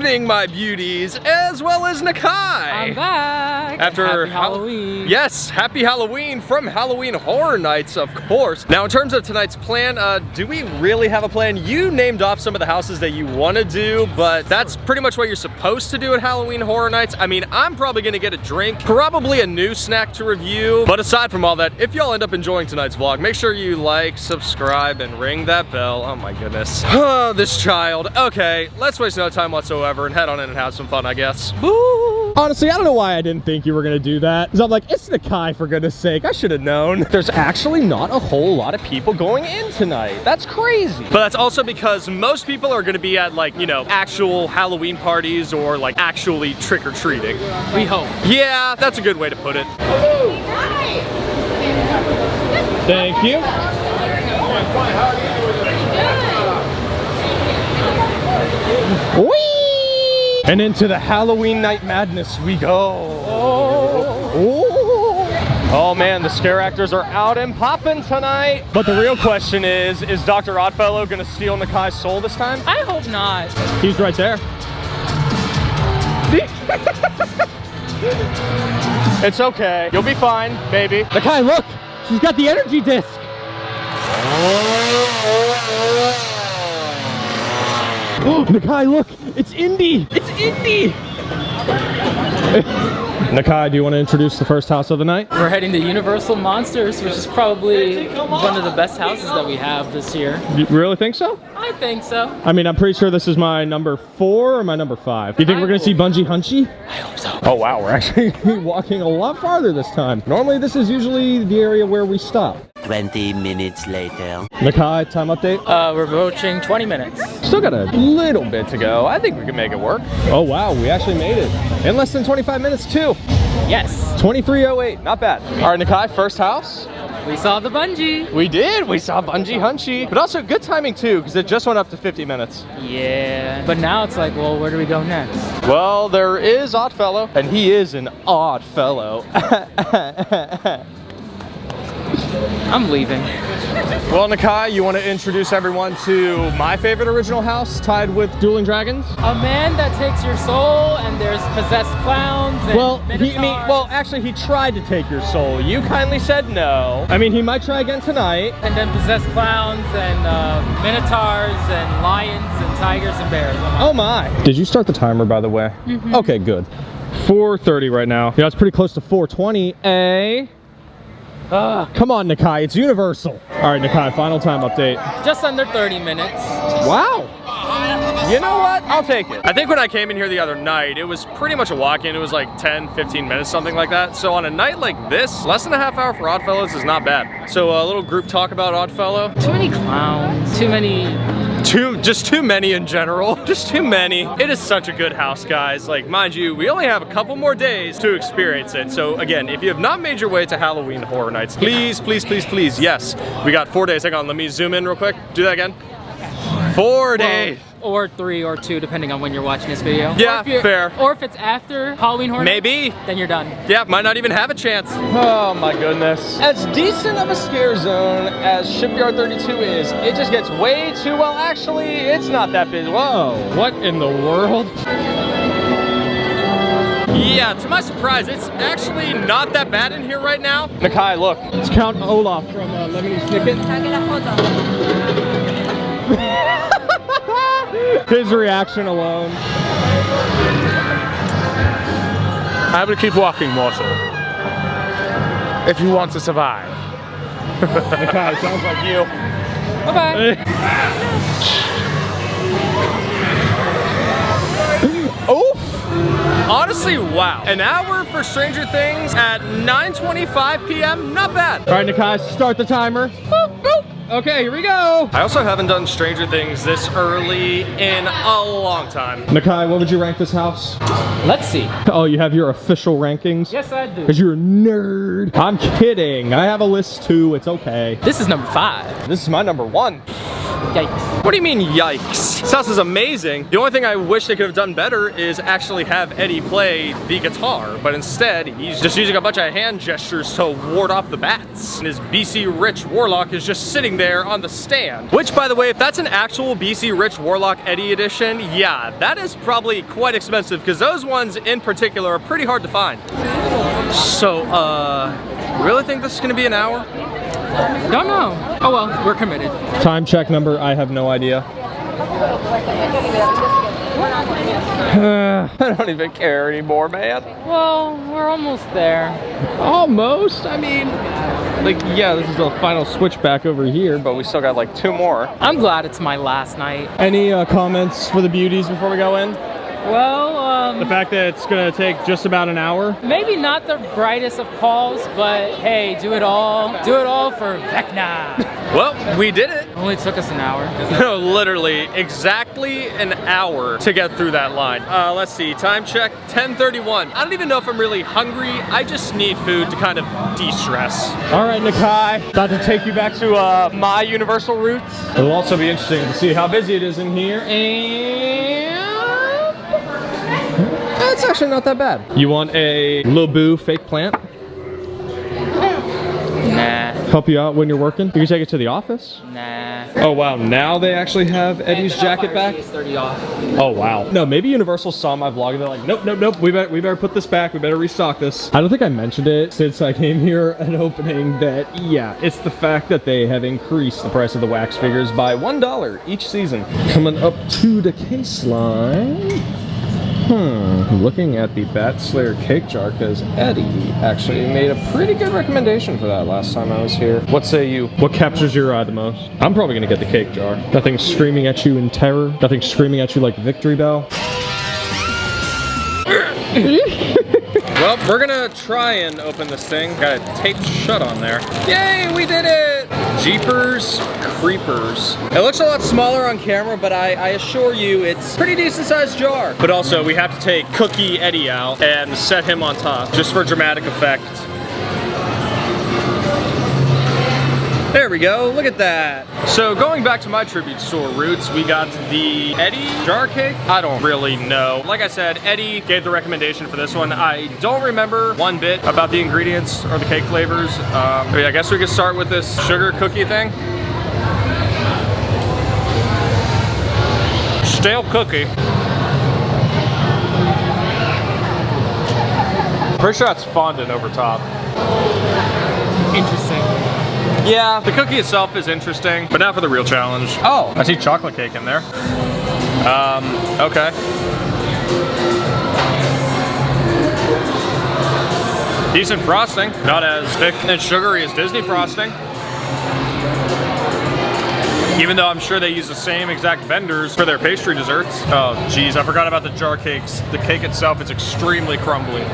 evening, my beauties, as well as Nakai. I'm back. After happy Halloween. Yes, happy Halloween from Halloween Horror Nights, of course. Now, in terms of tonight's plan, do we really have a plan? You named off some of the houses that you want to do, but that's pretty much what you're supposed to do at Halloween Horror Nights. I mean, I'm probably gonna get a drink, probably a new snack to review. But aside from all that, if y'all end up enjoying tonight's vlog, make sure you like, subscribe, and ring that bell. Oh my goodness. Oh, this child. Okay, let's waste no time whatsoever and head on in and have some fun, I guess. Boo! Honestly, I don't know why I didn't think you were gonna do that. Because I'm like, it's Nakai, for goodness sake. I should have known. There's actually not a whole lot of people going in tonight. That's crazy. But that's also because most people are gonna be at, like, you know, actual Halloween parties or like actually trick-or-treating. We hope. Yeah, that's a good way to put it. Thank you. Whee! And into the Halloween night madness we go. Oh man, the scare actors are out and popping tonight. But the real question is Dr. Oddfellow gonna steal Nakai's soul this time? I hope not. He's right there. It's okay. You'll be fine, baby. Nakai, look! She's got the energy disc! Oh, Nakai, look! It's Indy! It's Indy! Nakai, do you want to introduce the first house of the night? We're heading to Universal Monsters, which is probably one of the best houses that we have this year. You really think so? I think so. I mean, I'm pretty sure this is my number 4 or my number 5. Do you think we're going to see Bungee Hunchy? I hope so. Oh wow, we're actually walking a lot farther this time. Normally this is usually the area where we stop. 20 minutes later. Nakai, time update? We're approaching 20 minutes. Still got a little bit to go. I think we can make it work. Oh wow, we actually made it. In less than 25 minutes too. Yes. 23:08, not bad. All right, Nakai, first house. We saw the bungee. We did, we saw Bungee Hunchy. But also good timing too, because it just went up to 50 minutes. Yeah. But now it's like, well, where do we go next? Well, there is Oddfellow, and he is an odd fellow. I'm leaving. Well, Nakai, you want to introduce everyone to my favorite original house tied with Dueling Dragons? A man that takes your soul, and there's possessed clowns and Well, actually, he tried to take your soul. You kindly said no. I mean, he might try again tonight. and then possessed clowns and minotaurs and lions and tigers and bears. Oh my. Did you start the timer, by the way? Mm-hmm. Okay, good. 4:30 right now. Yeah, it's pretty close to 4:20. Come on, Nakai, it's Universal. All right, Nakai, final time update. Just under 30 minutes. Wow. You know what? I'll take it. I think when I came in here the other night, it was pretty much a walk-in. It was like 10, 15 minutes, something like that. So on a night like this, less than a half hour for Oddfellows is not bad. So a little group talk about Oddfellow. Too many clowns. Too many. Just too many in general. Just too many. It is such a good house, guys. Like, mind you, we only have a couple more days to experience it. So again, if you have not made your way to Halloween Horror Nights, please, please, please, please, yes. We got 4 days. Hang on, let me zoom in real quick. Do that again. 4 days. Or 3 or 2, depending on when you're watching this video. Yeah, fair. Or if it's after Halloween Horror Nights, Maybe. then you're done. Yeah, might not even have a chance. Oh my goodness. As decent of a scare zone as Shipyard 32 is, it just gets way too, well, actually, it's not that big. Whoa, what in the world? Yeah, to my surprise, it's actually not that bad in here right now. Nakai, look. It's Count Olaf from Lemony Snicket. His reaction alone. I will keep walking, mortal, if you want to survive. Nakai, sounds like you. Bye-bye. Oh! Honestly, wow. An hour for Stranger Things at 9:25 p.m., not bad. All right, Nakai, start the timer. Boop, boop. Okay, here we go. I also haven't done Stranger Things this early in a long time. Nakai, what would you rank this house? Let's see. Oh, you have your official rankings? Yes, I do. Because you're a nerd. I'm kidding. I have a list too. It's okay. This is number 5. This is my number 1. Yikes. What do you mean, yikes? This house is amazing. The only thing I wish they could have done better is actually have Eddie play the guitar, but instead, he's just using a bunch of hand gestures to ward off the bats. And his BC Rich Warlock is just sitting there on the stand. Which, by the way, if that's an actual BC Rich Warlock Eddie edition, yeah, that is probably quite expensive, because those ones in particular are pretty hard to find. So, really think this is gonna be an hour? Don't know. Oh well, we're committed. Time check number, I have no idea. I don't even care anymore, man. Well, we're almost there. Almost? I mean, like, yeah, this is the final switch back over here, but we still got like 2 more. I'm glad it's my last night. Any comments for the beauties before we go in? Well, The fact that it's gonna take just about an hour? maybe not the brightest of calls, but hey, do it all. Do it all for Vecna. Well, we did it. Only took us an hour. No, literally, exactly an hour to get through that line. Let's see, time check, 10:31. I don't even know if I'm really hungry. I just need food to kind of de-stress. All right, Nakai, about to take you back to my Universal roots. It'll also be interesting to see how busy it is in here, and it's actually not that bad. You want a Lubu fake plant? Nah. Help you out when you're working? You can take it to the office. Nah. Oh wow, now they actually have Eddie's jacket back? 30 off. Oh wow. No, maybe Universal saw my vlog and they're like, nope, nope, nope, we better put this back, we better restock this. I don't think I mentioned it since I came here at opening that, yeah, it's the fact that they have increased the price of the wax figures by $1 each season. Coming up to the case line. Looking at the Bat Slayer cake jar, because Eddie actually made a pretty good recommendation for that last time I was here. What say you? What captures your eye the most? I'm probably gonna get the cake jar. Nothing screaming at you in terror. Nothing screaming at you like Victory Bell. Well, we're gonna try and open this thing. Got it taped shut on there. Yay, we did it! Jeepers Creepers. It looks a lot smaller on camera, but I assure you it's a pretty decent sized jar. But also, we have to take Cookie Eddie out and set him on top, just for dramatic effect. There we go, look at that. So going back to my tribute store roots, we got the Eddie jar cake. I don't really know. Like I said, Eddie gave the recommendation for this one. I don't remember one bit about the ingredients or the cake flavors. I guess we could start with this sugar cookie thing. Stale cookie. Pretty sure that's fondant over top. Interesting. Yeah, the cookie itself is interesting, but not for the real challenge. Oh, I see chocolate cake in there. Okay. Decent frosting, not as thick and sugary as Disney frosting. Even though I'm sure they use the same exact vendors for their pastry desserts. Oh, geez, I forgot about the jar cakes. The cake itself is extremely crumbly.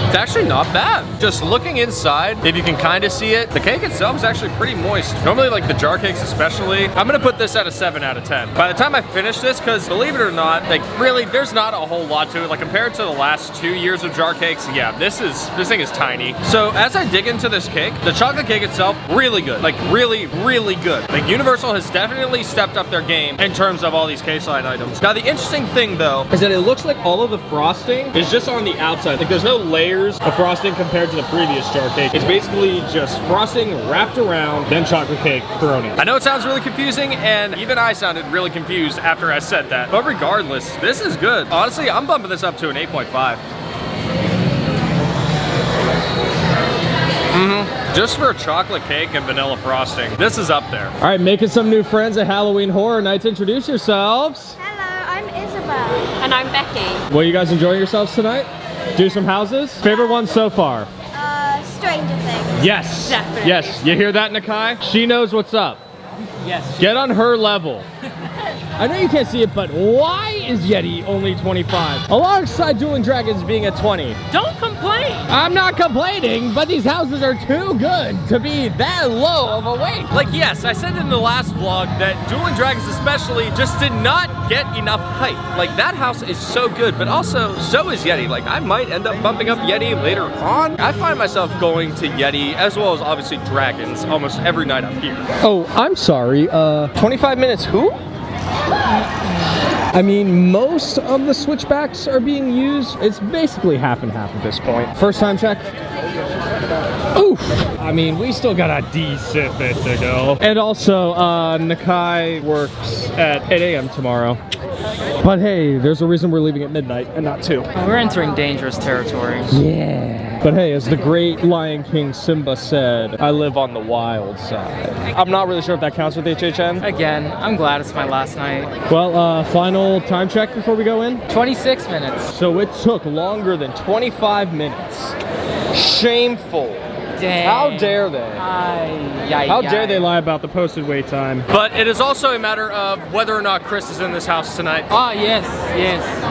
It's actually not bad. Just looking inside, if you can kind of see it, the cake itself is actually pretty moist. Normally, like the jar cakes especially, I'm gonna put this at a 7 out of 10. By the time I finish this, because believe it or not, like really, there's not a whole lot to it. Like compared to the last 2 years of jar cakes, yeah, this thing is tiny. So as I dig into this cake, the chocolate cake itself, really good. Like really, really good. Like Universal has definitely stepped up their game in terms of all these case line items. Now the interesting thing though, is that it looks like all of the frosting is just on the outside. Like there's no layers of frosting compared to the previous jar cake. It's basically just frosting wrapped around, then chocolate cake thrown in. I know it sounds really confusing, and even I sounded really confused after I said that. But regardless, this is good. Honestly, I'm bumping this up to an 8.5. Just for a chocolate cake and vanilla frosting, this is up there. All right, making some new friends at Halloween Horror Nights. Introduce yourselves. Hello, I'm Isabel. And I'm Becky. Well, you guys enjoying yourselves tonight? Do some houses? Favorite one so far? Stranger Things. Yes. Definitely. Yes. You hear that, Nakai? She knows what's up. Yes. Get on her level. I know you can't see it, but why is Yeti only 25? Alongside Dueling Dragons being at 20. Don't compare complain. I'm not complaining, but these houses are too good to be that low of a weight. Like, yes, I said in the last vlog that Dueling Dragons especially just did not get enough hype. Like, that house is so good, but also so is Yeti. Like, I might end up bumping up Yeti later on. I find myself going to Yeti as well as obviously Dragons almost every night I'm here. Oh, I'm sorry. 25 minutes who? I mean, most of the switchbacks are being used. It's basically half and half at this point. First time check. Oof. I mean, we still got a decent bit to go. And also, Nakai works at 8 a.m. tomorrow. But hey, there's a reason we're leaving at midnight and not 2. We're entering dangerous territory. Yeah. But hey, as the great Lion King Simba said, I live on the wild side. I'm not really sure if that counts with HHN. Again, I'm glad it's my last night. Well, final time check before we go in. 26 minutes. So it took longer than 25 minutes. Shameful. Dang. How dare they? How dare they lie about the posted wait time? But it is also a matter of whether or not Chris is in this house tonight. Ah, yes.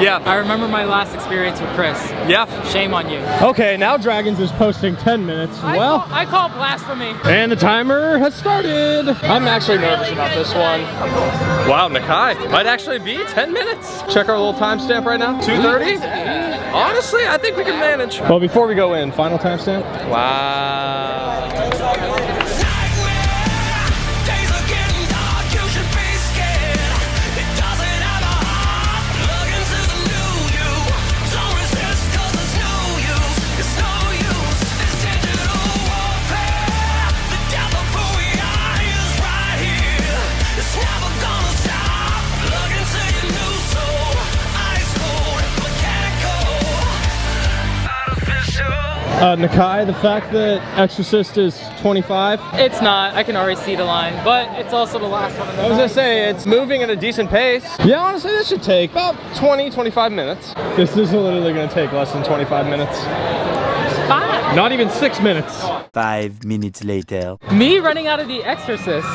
Yeah. I remember my last experience with Chris. Yeah. Shame on you. Okay, now Dragons is posting 10 minutes. I call blasphemy. And the timer has started. I'm actually nervous about this one. Wow, Nakai. Might actually be 10 minutes. Check our little timestamp right now. 2:30? Honestly, I think we can manage. Well, before we go in, final timestamp. Wow. Nakai, the fact that Exorcist is 25. It's not. I can already see the line, but it's also the last one of the I was night. gonna say, it's moving at a decent pace. Yeah, honestly, this should take about 20-25 minutes. This is literally gonna take less than 25 minutes. 5. Not even 6 minutes. 5 minutes later. Me running out of The Exorcist.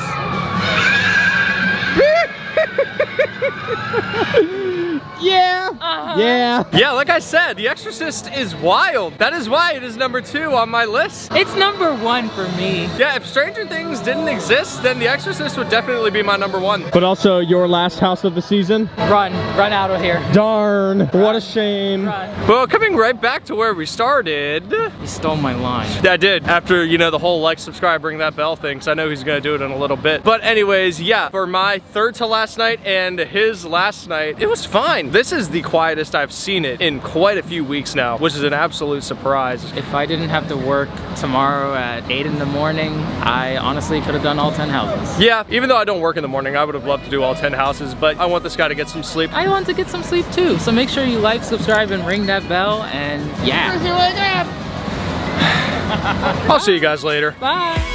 Yeah. Yeah. Yeah, like I said, The Exorcist is wild. That is why it is number 2 on my list. It's number 1 for me. Yeah, if Stranger Things didn't exist, then The Exorcist would definitely be my number 1. But also your last house of the season. Run out of here. Darn. What a shame. Run. Well, coming right back to where we started. You stole my line. Yeah, I did. After, you know, the whole like, subscribe, ring that bell thing, because I know he's gonna do it in a little bit. But anyways, yeah, for my third to last night and his last night, it was fine. This is the quietest I've seen it in quite a few weeks now, which is an absolute surprise. If I didn't have to work tomorrow at 8 in the morning, I honestly could have done all 10 houses. Yeah, even though I don't work in the morning, I would have loved to do all 10 houses, but I want this guy to get some sleep. I want to get some sleep too, so make sure you like, subscribe, and ring that bell, and yeah. I'll see you guys later. Bye.